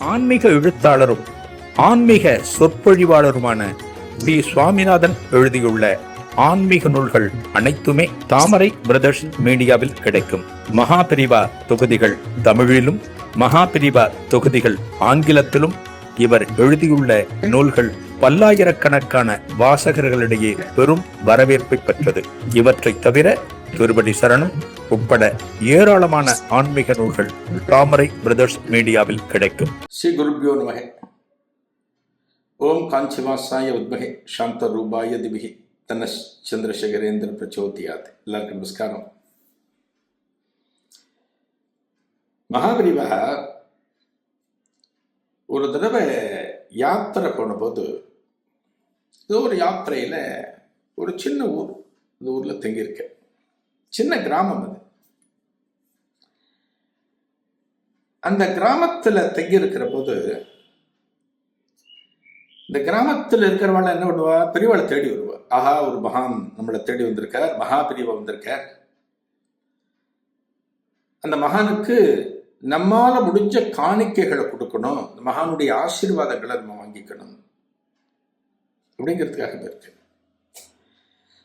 ஆன்மீக எழுத்தாளரும் ஆன்மீக சொற்பொழிவாளருமான பி. சுவாமிநாதன் எழுதியுள்ள ஆன்மீக நூல்கள் அனைத்துமே தாமரை பிரதர்ஸ் மீடியாவில் கிடைக்கும். மகாபிரிவா தொகுதிகள் தமிழிலும், மகாபிரிவா தொகுதிகள் ஆங்கிலத்திலும் இவர் எழுதியுள்ள நூல்கள் பல்லாயிரக்கணக்கான வாசகர்களிடையே பெரும் வரவேற்பை பெற்றது. இவற்றை தவிர திருப்பதி சரணம் உட்பட ஏராளமான ஆன்மீக நூல்கள் தாமரை பிரதர்ஸ் மீடியாவில் கிடைக்கும். ஸ்ரீ குருப்யோ நமக. ஓம் காஞ்சிவாசாய உத்மகே சாந்த ரூபாய திபிகி தன்ன சந்திரசேகரேந்திர பிரச்சோதியாத். எல்லாருக்கும் நமஸ்காரம். மகாபிரிவா ஒரு தடவை யாத்திரை போன போது, ஏதோ ஒரு யாத்திரையில ஒரு சின்ன ஊர், இந்த ஊர்ல தங்கியிருக்க சின்ன கிராமம். அது அந்த கிராமத்துல தங்கியிருக்கிற போது, இந்த கிராமத்தில் இருக்கிறவள என்ன பண்ணுவா, பெரியவாளை தேடி வருவா. ஆஹா, ஒரு மகான் நம்மளை தேடி வந்திருக்கார், மகா பெரியவா வந்திருக்கார், அந்த மகானுக்கு நம்மால முடிஞ்ச காணிக்கைகளை கொடுக்கணும், இந்த மகானுடைய ஆசீர்வாதங்களை நம்ம வாங்கிக்கணும் அப்படிங்கிறதுக்காக இருக்கு.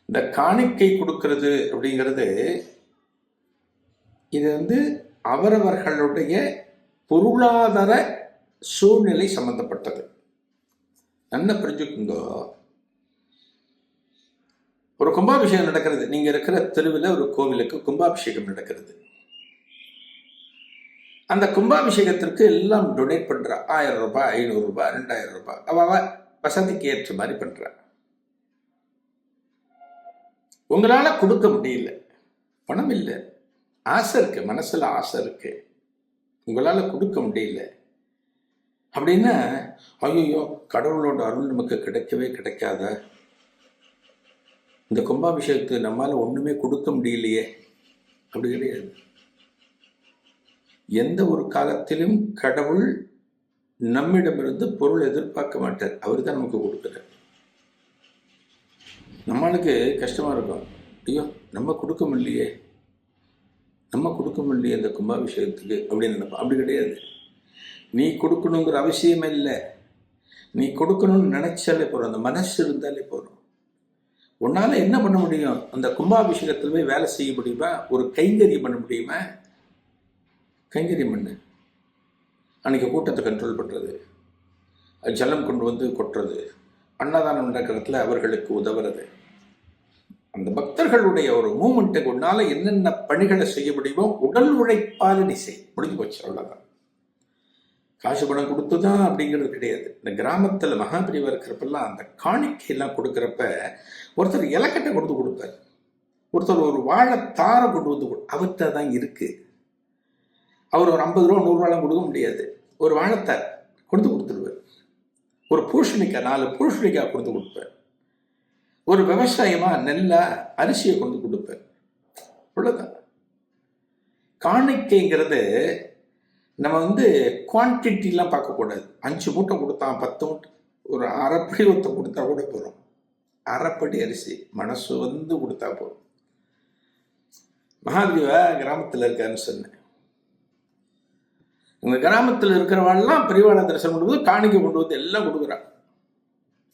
இந்த காணிக்கை கொடுக்கிறது அப்படிங்கிறது இது அவரவர்களுடைய பொருளாதார சூழ்நிலை சம்பந்தப்பட்டது. நல்லா புரிஞ்சுக்குங்க. ஒரு கும்பாபிஷேகம் நடக்கிறது, நீங்க இருக்கிற தெருவில் ஒரு கோவிலுக்கு கும்பாபிஷேகம் நடக்கிறது. அந்த கும்பாபிஷேகத்திற்கு எல்லாம் டொனேட் பண்ற. 1000 ரூபாய், 500 ரூபாய், 2000 ரூபாய், அவ வசதிக்கு ஏற்ற மாதிரி பண்ற. உங்களால கொடுக்க முடியல, பணம் இல்லை, ஆசை இருக்கு, மனசுல ஆசை இருக்கு, உங்களால கொடுக்க முடியல அப்படின்னா, ஐயோ கடவுளோட அருள் நமக்கு கிடைக்கவே கிடைக்காத, இந்த கும்பாபிஷேகத்துக்கு நம்மால ஒண்ணுமே கொடுக்க முடியலையே அப்படி கிடையாது. எந்த ஒரு காலத்திலும் கடவுள் நம்மிடமிருந்து பொருள் எதிர்பார்க்க மாட்டார், அவர் தான் நமக்கு கொடுக்கிறார். நம்மளுக்கு கஷ்டமா இருக்கும், ஐயோ நம்ம கொடுக்க முடியலையே இந்த கும்பாபிஷேகத்துக்கு அப்படின்னு நினைப்போம். அப்படி கிடையாது. நீ கொடுக்கணுங்கிற அவசியமே இல்லை, நீ கொடுக்கணும்னு நினைச்சாலே போறோம், அந்த மனசு இருந்தாலே போறோம். உன்னால என்ன பண்ண முடியும், அந்த கும்பாபிஷேகத்துல போய் வேலை செய்ய முடியுமா, ஒரு கைங்கரியம் பண்ண முடியுமா? கைங்கரியம் பண்ணு. அன்னைக்கு கூட்டத்தை கண்ட்ரோல் பண்றது, ஜலம் கொண்டு வந்து கொட்டுறது, அன்னதானம் நடக்கிறதுல அவர்களுக்கு உதவுறது, அந்த பக்தர்களுடைய ஒரு மூமெண்ட்டுக்கு உன்னால என்னென்ன பணிகளை செய்ய முடியுமோ உடல் உழைப்பால் நீ செய். முடிஞ்சு போச்சு, அவ்வளவுதான். காசு பணம் கொடுத்துதான் அப்படிங்கிறது கிடையாது. இந்த கிராமத்துல மகாபிரிவா இருக்கிறப்பெல்லாம் அந்த காணிக்கையெல்லாம் கொடுக்குறப்ப ஒருத்தர் இலக்கட்டை கொண்டு கொடுப்பார், ஒருத்தர் ஒரு வாழைத்தாரை கொண்டு வந்து அவர்கிட்ட தான் இருக்கு. அவர் ஒரு 50 ரூபா 100 ரூபாலாம் கொடுக்க முடியாது, ஒரு வாழைத்தார் கொடுத்துருவார். ஒரு பூஷணிக்காய் 4 பூஷணிக்காய் கொடுப்பார். ஒரு விவசாயமா நெல்ல அரிசியை கொண்டு கொடுப்பார். அவ்வளவுதான். காணிக்கைங்கிறது நம்ம குவான்டிட்டிலாம் பார்க்கக்கூடாது. 5 மூட்டை கொடுத்தான், 10 மூட்டை, ஒரு அரைப்படி ஒத்த கொடுத்தா கூட போறோம். அரைப்படி அரிசி மனசு கொடுத்தா போதும். மகாபிரிவா கிராமத்தில் இருக்காருன்னு சொன்னேன். இந்த கிராமத்தில் இருக்கிறவாள்லாம் பெரியவாளை தரிசனம் பண்ணும்போது காணிக்கை கொண்டு வந்து எல்லாம் கொடுக்குறாங்க.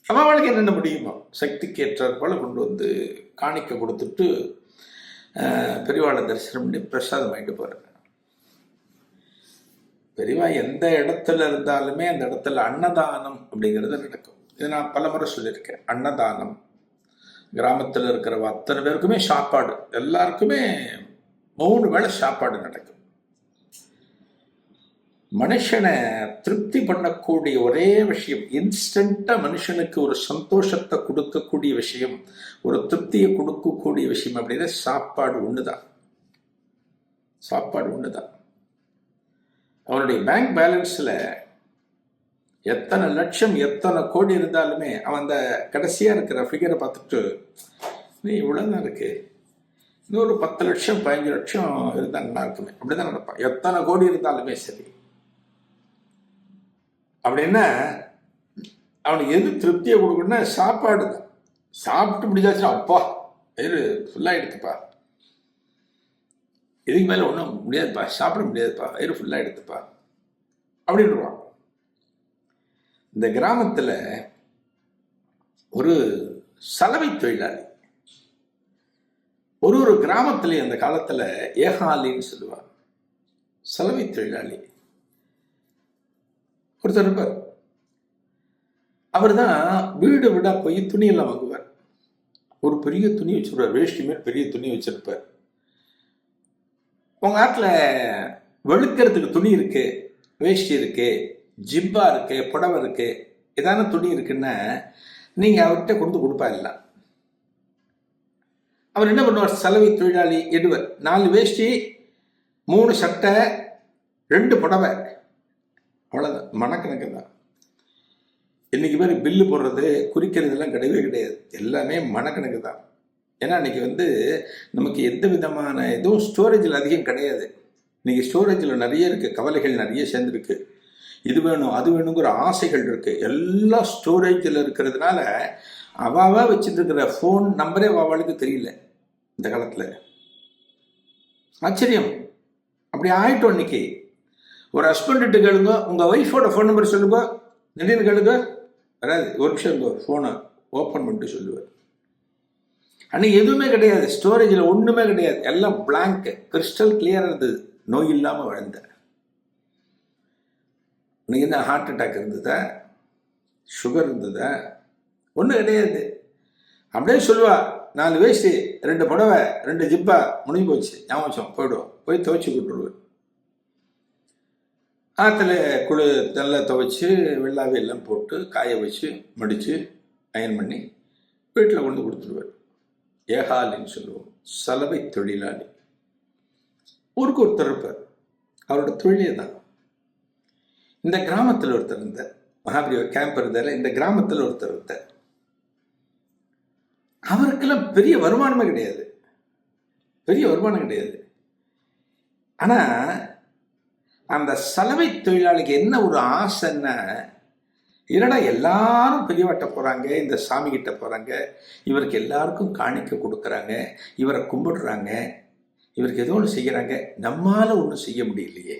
அவளுக்கு என்னென்ன முடியுமோ சக்திக்கு ஏற்றாற் போல கொண்டு வந்து காணிக்கை கொடுத்துட்டு பெரியவாளை தரிசனம் பண்ணி பிரசாதம் வாங்கிட்டு போறாங்க. பெரியவா எந்த இடத்துல இருந்தாலுமே அந்த இடத்துல அன்னதானம் அப்படிங்கிறது நடக்கும். இது நான் பல முறை சொல்லியிருக்கேன். அன்னதானம், கிராமத்தில் இருக்கிற அத்தனை பேருக்குமே சாப்பாடு, எல்லாருக்குமே 3 வேளை சாப்பாடு நடக்கும். மனுஷனை திருப்தி பண்ணக்கூடிய ஒரே விஷயம், இன்ஸ்டன்டா மனுஷனுக்கு ஒரு சந்தோஷத்தை கொடுக்கக்கூடிய விஷயம், ஒரு திருப்தியை கொடுக்கக்கூடிய விஷயம் அப்படின்னா சாப்பாடு ஒண்ணுதான். சாப்பாடு ஒண்ணுதான். அவனுடைய பேங்க் பேலன்ஸ்ல எத்தனை லட்சம் எத்தனை கோடி இருந்தாலுமே அவன் அந்த கடைசியா இருக்கிற ஃபிகரை பார்த்துட்டு, நீ இவ்வளவுதான் இருக்கு, இன்னொரு 10 லட்சம் 15 லட்சம் இருந்தா நல்லா இருக்குமே அப்படிதான் நினைப்பான். எத்தனை கோடி இருந்தாலுமே சரி. அப்படின்னா அவனுக்கு எது திருப்தியை கொடுக்கணும்னா சாப்பாடு தான். சாப்பிட்டு முடிஞ்சாச்சுன்னா அப்பா வயிறு ஃபுல்லாகிடுதுப்பா, இதுக்கு மேலே ஒன்றும் முடியாதுப்பா, சாப்பிட முடியாதுப்பா, வயிறு ஃபுல்லாகிடுதுப்பா அப்படின்றான். இந்த கிராமத்தில் ஒரு சலவை தொழிலாளி, ஒரு கிராமத்திலே அந்த காலத்தில் ஏகாலின்னு சொல்லுவார். சலவை தொழிலாளி ஒருத்தர் இருப்பார். அவர் தான் வீடு வீடா போய் துணியெல்லாம் வாங்குவார். ஒரு பெரிய துணி வச்சிருப்பார், வேஷ்டி மேல் பெரிய துணி வச்சிருப்பார். உங்க ஆட்டில் வெளுக்கிறதுக்கு துணி இருக்கு, வேஷ்டி இருக்கு, ஜிப்பா இருக்கு, புடவை இருக்கு, ஏதான துணி இருக்குன்னா நீங்க அவர்கிட்ட கொண்டு கொடுப்பா இல்லை. அவர் என்ன பண்ணுவார்? சலவை தொழிலாளி எடுவர். 4 வேஷ்டி, 3 சட்டை, 2 புடவை, அவ்வளோதான். மனக்கணக்கு தான். இன்னைக்கு பேர் பில்லு போடுறது குறிக்கிறதுலாம் கிடையவே கிடையாது. எல்லாமே மனக்கணக்கு தான். ஏன்னா இன்னைக்கு நமக்கு எந்த விதமான எதுவும் ஸ்டோரேஜில் அதிகம் கிடையாது. இன்னைக்கு ஸ்டோரேஜில் நிறைய இருக்குது, கவலைகள் நிறைய சேர்ந்துருக்கு. இது வேணும் அது வேணுங்கிற ஆசைகள் இருக்குது. எல்லா ஸ்டோரேஜில் இருக்கிறதுனால அவாவா வச்சுட்டு இருக்கிற ஃபோன் நம்பரே அவளுக்கு தெரியல இந்த காலத்தில். ஆச்சரியம். அப்படி ஆயிட்டோம். இன்னைக்கு ஒரு ஹஸ்பண்ட்டு கேளுங்க, உங்கள் ஒய்ஃபோட ஃபோன் நம்பர் சொல்லுங்க, திடீர்னு கேளுங்க, வராது. ஒரு நிமிஷம் இருந்தோ, ஃபோனை ஓப்பன் பண்ணிட்டு சொல்லுவார். அன்னைக்கு எதுவுமே கிடையாது, ஸ்டோரேஜில் ஒன்றுமே கிடையாது, எல்லாம் பிளாங்க், கிறிஸ்டல் கிளியராக இருந்தது. நோய் இல்லாமல் வாழ்ந்த. இன்னைக்கு என்ன ஹார்ட் அட்டாக் இருந்ததா, சுகர் இருந்ததா? ஒன்றும் கிடையாது. அப்படியே சொல்லுவா, 4 வேஷ்டி, 2 புடவை, 2 ஜிப்பா, முடிஞ்சு போச்சு, ஞாபகம் போயிடுவோம். போய் துவைச்சி கொடுத்துருவேன். ஆற்றுல நல்லா துவைச்சி வெள்ளாவை எல்லாம் போட்டு காய வச்சு மடித்து அயன் பண்ணி வீட்டில் கொண்டு கொடுத்துருவார். ஏகாலின்னு சொல்லுவோம், சலவை தொழிலாளி. ஊருக்கு ஒருத்தர் இருப்பார், அவரோட தொழிலே தான். இந்த கிராமத்தில் ஒருத்தர் இருந்தார், மகாபலிபுர கேம்ப் இருந்தார். இந்த கிராமத்தில் ஒருத்தர் இருந்தார். அவருக்கெல்லாம் பெரிய வருமானமே கிடையாது, பெரிய வருமானம் கிடையாது. ஆனால் அந்த சலவை தொழிலாளிக்கு என்ன ஒரு ஆசைன்னா, இல்லைடா எல்லாரும் பெரியவாட்ட போகிறாங்க, இந்த சாமி கிட்ட போகிறாங்க, இவருக்கு எல்லாருக்கும் காணிக்க கொடுக்குறாங்க, இவரை கும்பிடுறாங்க, இவருக்கு ஏதோ ஒன்று செய்கிறாங்க, நம்மால் ஒன்றும் செய்ய முடியலையே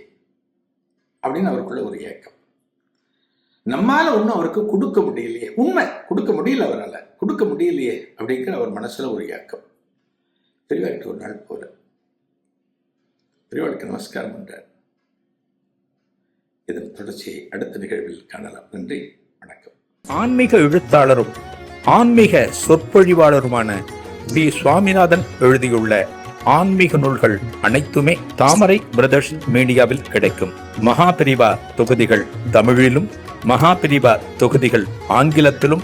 அப்படின்னு அவருக்குள்ள ஒரு ஏக்கம். நம்மால் ஒன்றும் அவருக்கு கொடுக்க முடியலையே, உண்மை கொடுக்க முடியல, அவரால் கொடுக்க முடியலையே அப்படிங்கிற அவர் மனசில் ஒரு ஏக்கம். பெரியவார்கிட்ட ஒரு நாள் போகிறார். பெரியவாளுக்கு நமஸ்காரம் பண்ணுறார். இதன் தொடர்ச்சியை அடுத்த நிகழ்வில் காணலாம். நன்றி, வணக்கம். ஆன்மீக எழுத்தாளரும் ஆன்மீக சொற்பொழிவாளருமான பி. சுவாமிநாதன் எழுதியுள்ள ஆன்மீக நூல்கள் அனைத்துமே தாமரை பிரதர்ஸ் மீடியாவில் கிடைக்கும். மகாபிரிவா தொகுதிகள் தமிழிலும், மகாபிரிவா தொகுதிகள் ஆங்கிலத்திலும்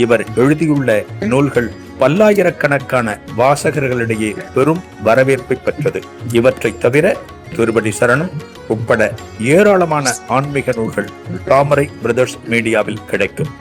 இவர் எழுதியுள்ள நூல்கள் பல்லாயிரக்கணக்கான வாசகர்களிடையே பெரும் வரவேற்பை பெற்றது. இவற்றை தவிர திருப்பதி சரணம் உட்பட ஏராளமான ஆன்மீக நூல்கள் தாமரை பிரதர்ஸ் மீடியாவில் கிடைக்கும்.